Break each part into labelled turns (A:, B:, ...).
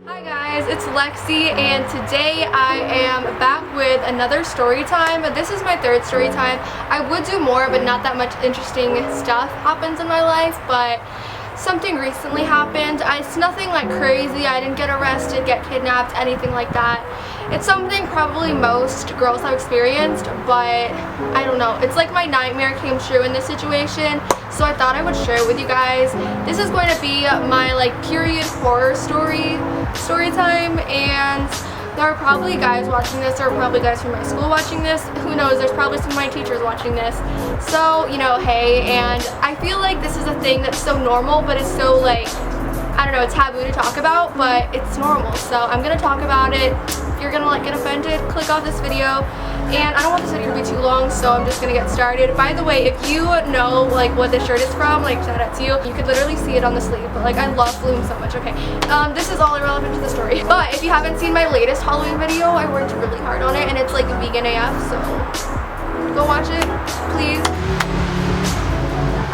A: Hi guys, it's Lexie, and today I am back with another story time. This is my third story time. I would do more, but not that much interesting stuff happens in my life, but something recently happened. It's nothing like crazy. I didn't get arrested, get kidnapped, anything like that. It's something probably most girls have experienced, but I don't know. It's like my nightmare came true in this situation, so I thought I would share it with you guys. This is going to be my like period horror story time, and there are probably guys watching this. There are probably guys from my school watching this. Who knows? There's probably some of my teachers watching this. So, you know, hey, and I feel like this is a thing that's so normal, but it's so like, I don't know, taboo to talk about, but it's normal. So I'm gonna talk about it. If you're gonna like get offended, click off this video. And I don't want this video to be too long, so I'm just gonna get started. By the way, if you know like what this shirt is from, like shout out to you. You could literally see it on the sleeve, but like I love Bloom so much. Okay, this is all irrelevant to the story. But if you haven't seen my latest Halloween video, I worked really hard on it, and it's like vegan AF, so go watch it, please.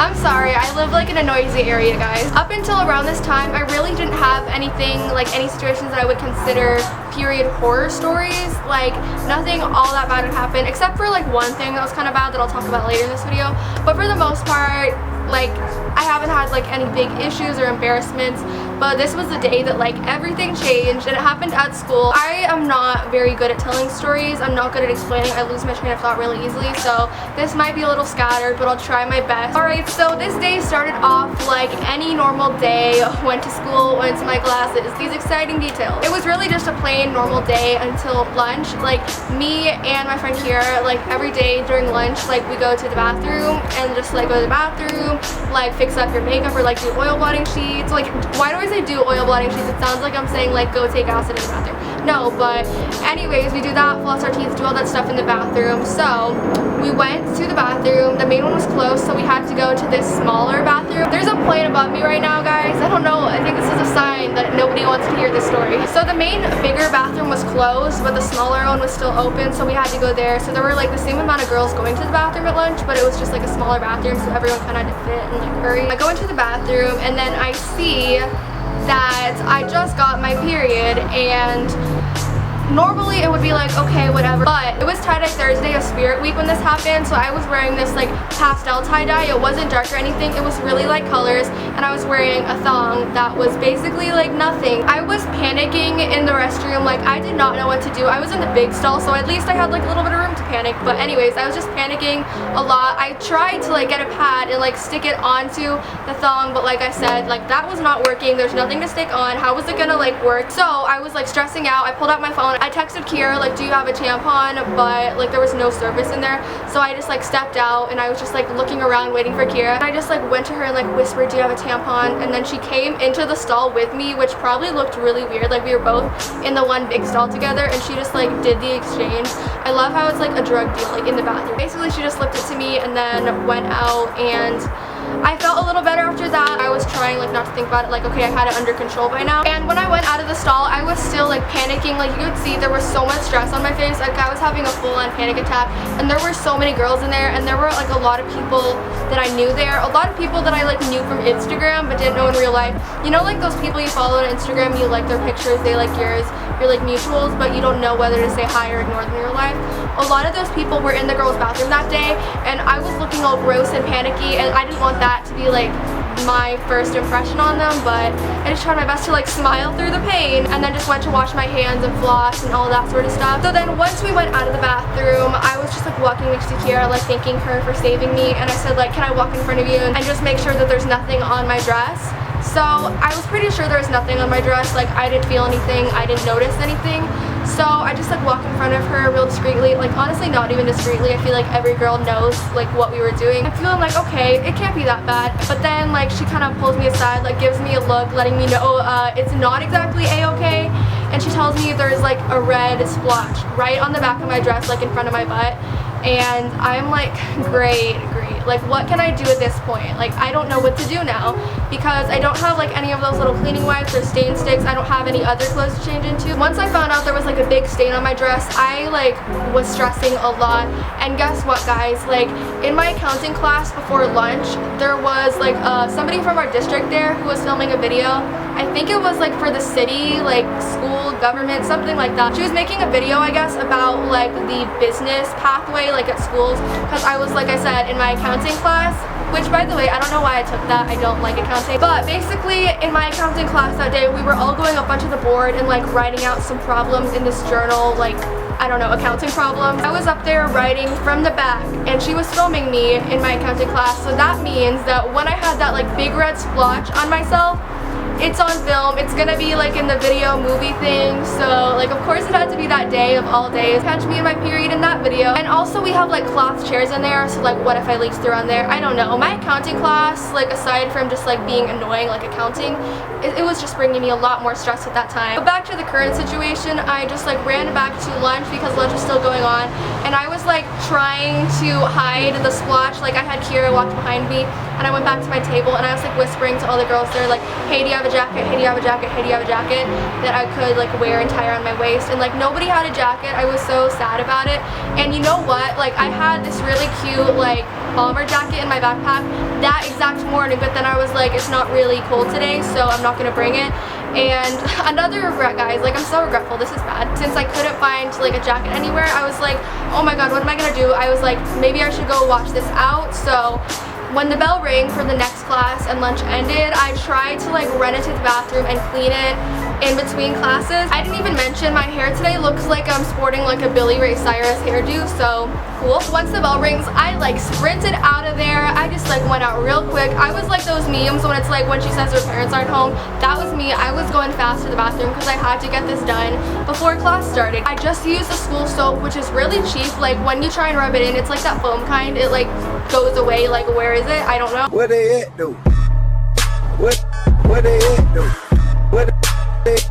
A: I'm sorry, I live like in a noisy area, guys. Up until around this time, I really didn't have anything, like any situations that I would consider period horror stories. Like nothing all that bad had happened, except for like one thing that was kind of bad that I'll talk about later in this video. But for the most part, like I haven't had like any big issues or embarrassments. But this was the day that like everything changed, and it happened at school. I am not very good at telling stories. I'm not good at explaining. I lose my train of thought really easily, so this might be a little scattered, but I'll try my best. Alright, so this day started off like any normal day. Went to school, went to my classes, these exciting details. It was really just a plain normal day until lunch. Like me and my friend here, like every day during lunch, like we go to the bathroom and just like go to the bathroom, like fix up your makeup or like do oil blotting sheets. Like why do I say do oil blotting sheets? It sounds like I'm saying like go take acid in the bathroom. No, but anyways, we do that, floss our teeth, do all that stuff in the bathroom. So we went to the bathroom. The main one was closed, so we had to go to this smaller bathroom. There's a plane above me right now, guys. I don't know, I think this is a sign that nobody wants to hear this story. So the main bigger bathroom was closed, but the smaller one was still open, so we had to go there. So there were like the same amount of girls going to the bathroom at lunch, but it was just like a smaller bathroom, so everyone kind of had to fit and like hurry. I go into the bathroom, and then I see that I just got my period, and normally it would be like okay, whatever, but it was tie-dye Thursday of Spirit Week when this happened, so I was wearing this like pastel tie-dye. It wasn't dark or anything, it was really light colors, and I was wearing a thong that was basically like nothing. I was panicking in the restroom, like I did not know what to do. I was in the big stall, so at least I had like a little bit of room to panic, but anyways, I was just panicking a lot. I tried to like get a pad and like stick it onto the thong, but like I said, like that was not working. There's nothing to stick on. How was it gonna like work? So I was like stressing out. I pulled out my phone. I texted Kira like, do you have a tampon? But like there was no service in there, so I just like stepped out, and I was just like looking around waiting for Kira, and I just like went to her and like whispered, do you have a tampon? And then she came into the stall with me, which probably looked really weird, like we were both in the one big stall together, and she just like did the exchange. I love how it's like a drug deal, like in the bathroom. Basically she just slipped it to me and then went out, and I felt a little better after that. I was trying like not to think about it, like okay, I had it under control by now. And when I went out of the stall, I was still like panicking. Like you could see there was so much stress on my face, like I was having a full-on panic attack, and there were so many girls in there, and there were like a lot of people that I knew there, a lot of people that I like knew from Instagram but didn't know in real life. You know, like those people you follow on Instagram, you like their pictures, they like yours, you're like mutuals, but you don't know whether to say hi or ignore them in real life. A lot of those people were in the girls' bathroom that day, and I was looking all gross and panicky, and I didn't want that to be like my first impression on them, but I just tried my best to like smile through the pain, and then just went to wash my hands and floss and all that sort of stuff. So then once we went out of the bathroom, I was just like walking next to Kira, like thanking her for saving me, and I said like, can I walk in front of you and just make sure that there's nothing on my dress? So I was pretty sure there was nothing on my dress. Like I didn't feel anything, I didn't notice anything. So I just like walked in front of her real discreetly, like honestly not even discreetly. I feel like every girl knows like what we were doing. I'm feeling like okay, it can't be that bad. But then like she kind of pulls me aside, like gives me a look, letting me know it's not exactly a-okay. And she tells me there's like a red splotch right on the back of my dress, like in front of my butt. And I'm like, great. Like what can I do at this point? Like I don't know what to do now, because I don't have like any of those little cleaning wipes or stain sticks. I don't have any other clothes to change into. Once I found out there was like a big stain on my dress, I like was stressing a lot. And guess what, guys? Like in my accounting class before lunch, there was like somebody from our district there who was filming a video. I I think it was like for the city, like school, government, something like that. She was making a video, I guess, about like the business pathway like at schools, because I was, like I said, in my accounting class, which, by the way, I don't know why I took that. I don't like accounting. But basically, in my accounting class that day, we were all going up onto the board and like writing out some problems in this journal, like, I don't know, accounting problems. I was up there writing from the back, and she was filming me in my accounting class. So that means that when I had that like big red splotch on myself, it's on film. It's gonna be like in the video movie thing, so like of course it had to be that day of all days. Catch me in my period in that video. And also we have like cloth chairs in there, so like what if I leaked through on there? I don't know. My accounting class, like aside from just like being annoying, like accounting, it was just bringing me a lot more stress at that time. But back to the current situation, I just like ran back to lunch because lunch was still going on, and I was like trying to hide the splotch. Like I had Kira walked behind me, and I went back to my table and I was like whispering to all the girls there, like, hey, do you have a jacket? Hey, do you have a jacket? Hey, do you have a jacket that I could like wear and tie around my waist? And like nobody had a jacket. I was so sad about it. And you know what? Like I had this really cute like bomber jacket in my backpack that exact morning, but then I was like, it's not really cold today, so I'm not gonna bring it. And another regret, guys, like I'm so regretful, this is bad. Since I couldn't find like a jacket anywhere, I was like, oh my god, what am I gonna do? I was like, maybe I should go watch this out. So when the bell rang for the next class and lunch ended, I tried to like run into the bathroom and clean it in between classes. I didn't even mention my hair today looks like I'm sporting like a Billy Ray Cyrus hairdo, so cool. Once the bell rings, I like sprinted out of there. I just like went out real quick. I was like those memes when it's like when she says her parents aren't home. That was me. I was going fast to the bathroom because I had to get this done before class started. I just used the school soap, which is really cheap. Like when you try and rub it in, it's like that foam kind. It like goes away. Like where is it? I don't know.
B: Where they at though? Where they at though? Where they at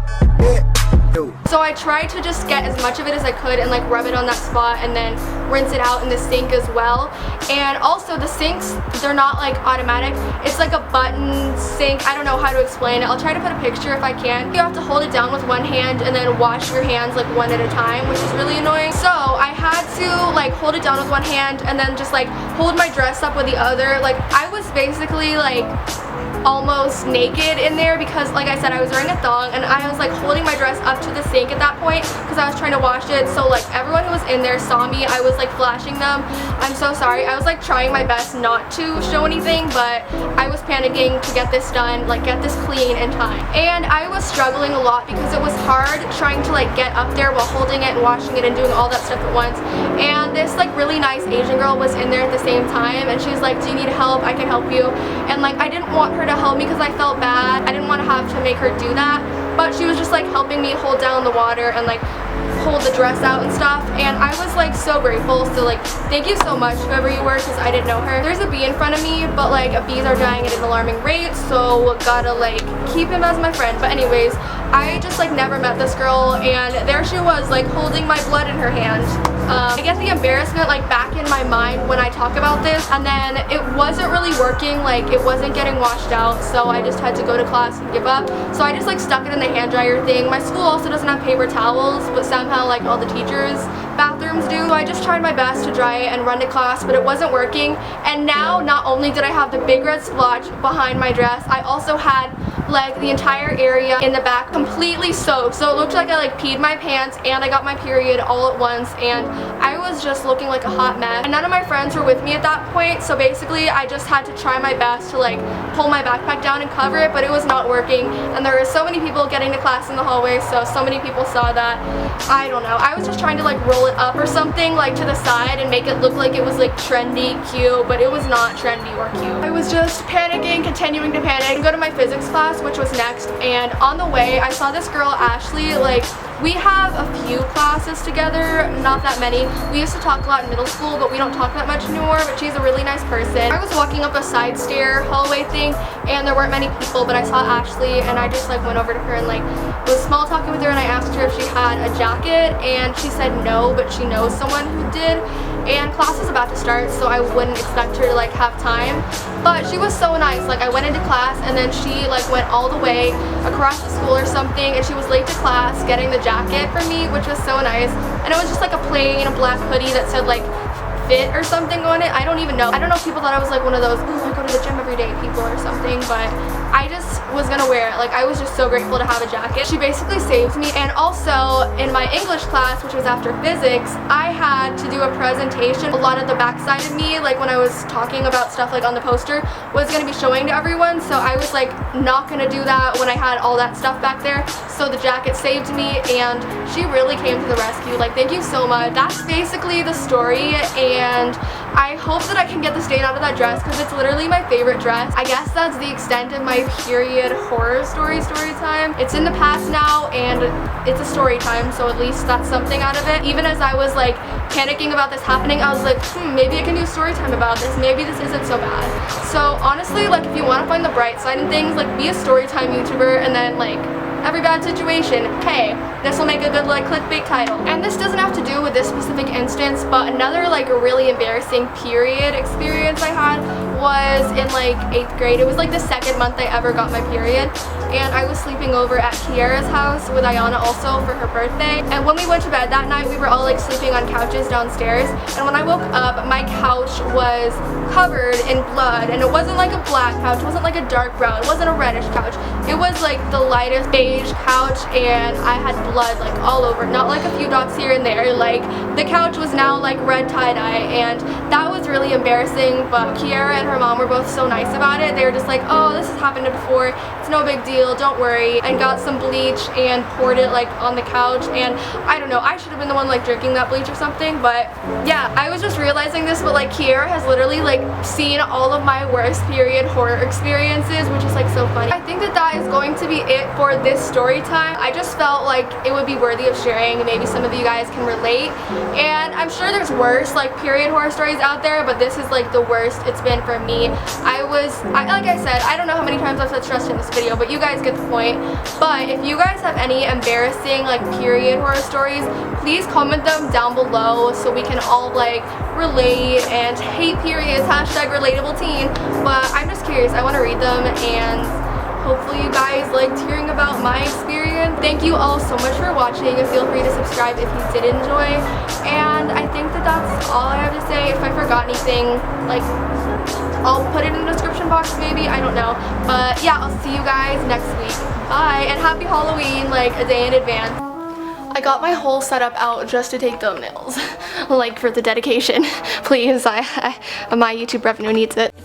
B: though?
A: So I tried to just get as much of it as I could and like rub it on that spot and then rinse it out in the sink as well. And also the sinks, they're not like automatic. It's like a button sink. I don't know how to explain it. I'll try to put a picture if I can. You have to hold it down with one hand and then wash your hands like one at a time, which is really annoying. So I had to like hold it down with one hand and then just like hold my dress up with the other. Like I was basically like almost naked in there because like I said, I was wearing a thong and I was like holding my dress up to the sink at that point because I was trying to wash it. So like everyone who was in there saw me. I was like flashing them. I'm so sorry. I was like trying my best not to show anything, but I was panicking to get this done, like get this clean in time. And I was struggling a lot because it was hard trying to like get up there while holding it and washing it and doing all that stuff at once. And this like really nice Asian girl was in there at the same time, and she was like, do you need help? I can help you. And like I didn't want her to help me because I felt bad. I didn't want to have to make her do that, but she was just like helping me hold down the water and like hold the dress out and stuff, and I was like so grateful. So like thank you so much whoever you were, because I didn't know her. There's a bee in front of me, but like bees are dying at an alarming rate, so gotta like keep him as my friend. But anyways, I just like never met this girl, and there she was like holding my blood in her hand. I get the embarrassment like back in my mind when I talk about this, and then it wasn't really working, like it wasn't getting washed out, so I just had to go to class and give up. So I just like stuck it in the hand dryer thing. My school also doesn't have paper towels, but somehow like all the teachers' bathrooms do. So I just tried my best to dry it and run to class, but it wasn't working. And now not only did I have the big red splotch behind my dress, I also had like the entire area in the back completely soaked. So it looked like I like peed my pants and I got my period all at once, and I was just looking like a hot mess. And none of my friends were with me at that point, so basically I just had to try my best to like pull my backpack down and cover it, but it was not working. And there were so many people getting to class in the hallway, so many people saw that. I don't know, I was just trying to like roll it up or something like to the side and make it look like it was like trendy, cute, but it was not trendy or cute. I was just panicking, continuing to panic, and go to my physics class, which was next. And on the way I saw this girl Ashley. Like we have a few classes together, not that many. We used to talk a lot in middle school, but we don't talk that much anymore. But she's a really nice person. I was walking up a side stair hallway thing, and there weren't many people, but I saw Ashley, and I just like went over to her and like was small talking with her, and I asked her if she had a jacket, and she said no, but she knows someone who did. And class is about to start, so I wouldn't expect her to like have time, but she was so nice. Like I went into class, and then she like went all the way across the school or something, and she was late to class getting the jacket for me, which was so nice. And it was just like a plain black hoodie that said like fit or something on it. I don't even know. I don't know if people thought I was like one of those, ooh, I go to the gym every day people or something, but I just was gonna wear it. Like, I was just so grateful to have a jacket. She basically saved me. And also in my English class, which was after physics, I had to do a presentation. A lot of the backside of me, like when I was talking about stuff like on the poster, was gonna be showing to everyone. So I was like not gonna do that when I had all that stuff back there. So the jacket saved me, and she really came to the rescue. Like, thank you so much. That's basically the story, and I hope that I can get the stain out of that dress because it's literally my favorite dress. I guess that's the extent of my period horror story time. It's in the past now, and it's a story time, so at least that's something out of it. Even as I was like panicking about this happening, I was like, maybe I can do a story time about this. Maybe this isn't so bad. So honestly, like, if you want to find the bright side in things, like, be a story time YouTuber, and then like every bad situation, hey, this will make a good like clickbait title. And this doesn't have to do with this specific instance, but another like really embarrassing period experience I had was in like 8th grade. It was like the second month I ever got my period, and I was sleeping over at Kiara's house with Ayana also for her birthday. And when we went to bed that night, we were all like sleeping on couches downstairs, and when I woke up, my couch was covered in blood, and it wasn't like a black couch, it wasn't like a dark brown, it wasn't a reddish couch, it was like the lightest beige couch, and I had blood like all over, not like a few dots here and there. Like, the couch was now like red tie-dye, and that was really embarrassing. But Kiara and her mom were both so nice about it. They were just like, oh, this has happened before, it's no big deal, don't worry, and got some bleach and poured it like on the couch. And I don't know, I should have been the one like drinking that bleach or something, but yeah, I was just realizing this, but like Kiara has literally like seen all of my worst period horror experiences, which is like so funny. I think that that is going to be it for this story time. I just felt like it would be worthy of sharing. Maybe some of you guys can relate, and I'm sure there's worse like period horror stories out there, but this is like the worst it's been for me. Like I said, I don't know how many times I've said stressed in this video, but you guys get the point. But if you guys have any embarrassing like period horror stories, please comment them down below so we can all like relate and hate periods, #relatable teen. But I'm just curious, I want to read them, and hopefully you guys liked hearing about my experience. Thank you all so much for watching. Feel free to subscribe if you did enjoy. And I think that that's all I have to say. If I forgot anything, like, I'll put it in the description box maybe. I don't know. But yeah, I'll see you guys next week. Bye. And happy Halloween, like a day in advance. I got my whole setup out just to take thumbnails. Like for the dedication. Please, my YouTube revenue needs it.